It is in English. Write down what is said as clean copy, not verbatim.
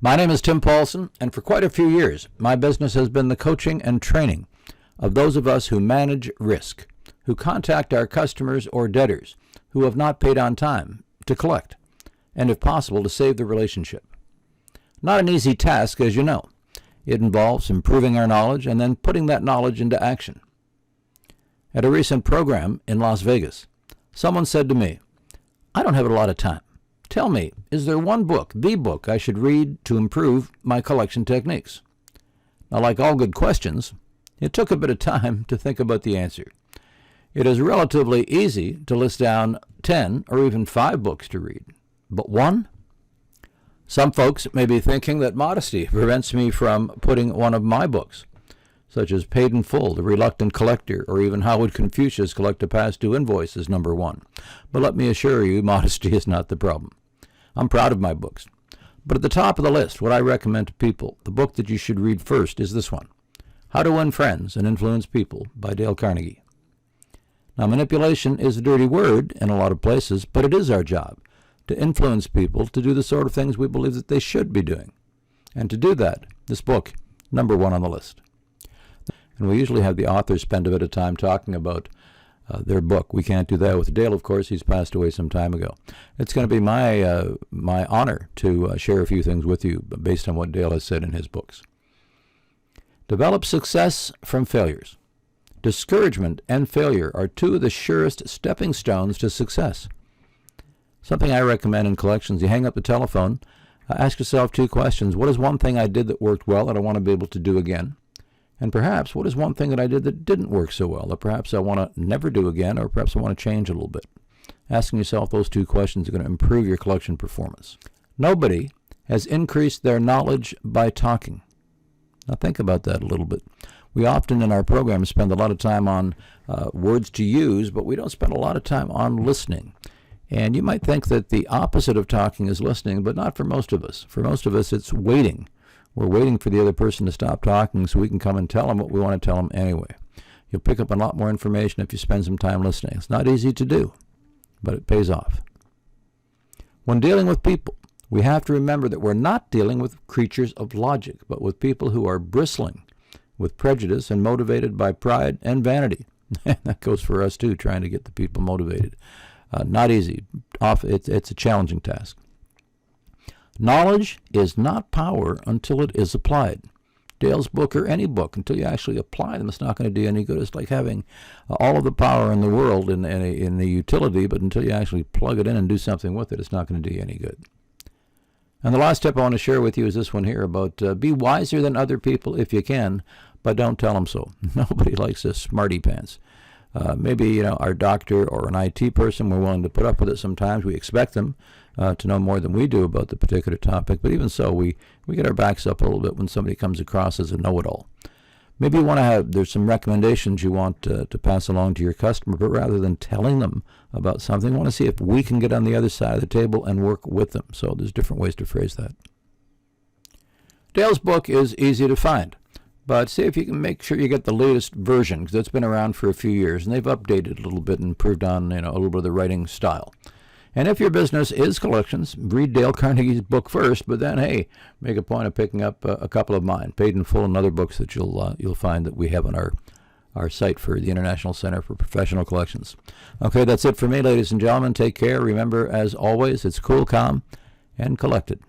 My name is Tim Paulson, and for quite a few years, my business has been the coaching and training of those of us who manage risk, who contact our customers or debtors who have not paid on time to collect, and if possible, to save the relationship. Not an easy task, as you know. It involves improving our knowledge and then putting that knowledge into action. At a recent program in Las Vegas, someone said to me, "I don't have a lot of time. Tell me, is there one book, the book, I should read to improve my collection techniques?" Now, like all good questions, it took a bit of time to think about the answer. It is relatively easy to list down 10 or even 5 books to read, but one? Some folks may be thinking that modesty prevents me from putting one of my books, such as Paid in Full, The Reluctant Collector, or even How Would Confucius Collect a Past-Due Invoice as number 1. But let me assure you, modesty is not the problem. I'm proud of my books. But at the top of the list, what I recommend to people, the book that you should read first is this one, How to Win Friends and Influence People by Dale Carnegie. Now, manipulation is a dirty word in a lot of places, but it is our job to influence people to do the sort of things we believe that they should be doing. And to do that, this book, number 1 on the list. And we usually have the author spend a bit of time talking about their book. We can't do that with Dale, of course. He's passed away some time ago. It's going to be my honor to share a few things with you based on what Dale has said in his books. Develop success from failures. Discouragement and failure are 2 of the surest stepping stones to success. Something I recommend in collections, you hang up the telephone, ask yourself 2 questions. What is one thing I did that worked well that I want to be able to do again? And perhaps, what is one thing that I did that didn't work so well that perhaps I want to never do again, or perhaps I want to change a little bit? Asking yourself those 2 questions are going to improve your collection performance. Nobody has increased their knowledge by talking. Now think about that a little bit. We often in our program spend a lot of time on words to use, but we don't spend a lot of time on listening. And you might think that the opposite of talking is listening, but not for most of us. For most of us, it's waiting. We're waiting for the other person to stop talking so we can come and tell them what we want to tell them anyway. You'll pick up a lot more information if you spend some time listening. It's not easy to do, but it pays off. When dealing with people, we have to remember that we're not dealing with creatures of logic, but with people who are bristling with prejudice and motivated by pride and vanity. That goes for us too, trying to get the people motivated. Not easy. It's a challenging task. Knowledge is not power until it is applied. Dale's book, or any book, until you actually apply them, it's not going to do you any good. It's like having all of the power in the world in the utility, but until you actually plug it in and do something with it, it's not going to do you any good. And the last tip I want to share with you is this one here about be wiser than other people if you can, but don't tell them so. Nobody likes a smarty pants. Maybe our doctor or an IT person, we're willing to put up with it sometimes. We expect them to know more than we do about the particular topic, but even so, we get our backs up a little bit when somebody comes across as a know-it-all. Maybe you want to there's some recommendations you want to pass along to your customer, but rather than telling them about something, you want to see if we can get on the other side of the table and work with them. So there's different ways to phrase that. Dale's book is easy to find. But see if you can make sure you get the latest version, because it's been around for a few years, and they've updated a little bit and improved on a little bit of the writing style. And if your business is collections, read Dale Carnegie's book first, but then, hey, make a point of picking up a couple of mine, Paid in Full, and other books that you'll find that we have on our site for the International Center for Professional Collections. Okay, that's it for me, ladies and gentlemen. Take care. Remember, as always, it's cool, calm, and collected.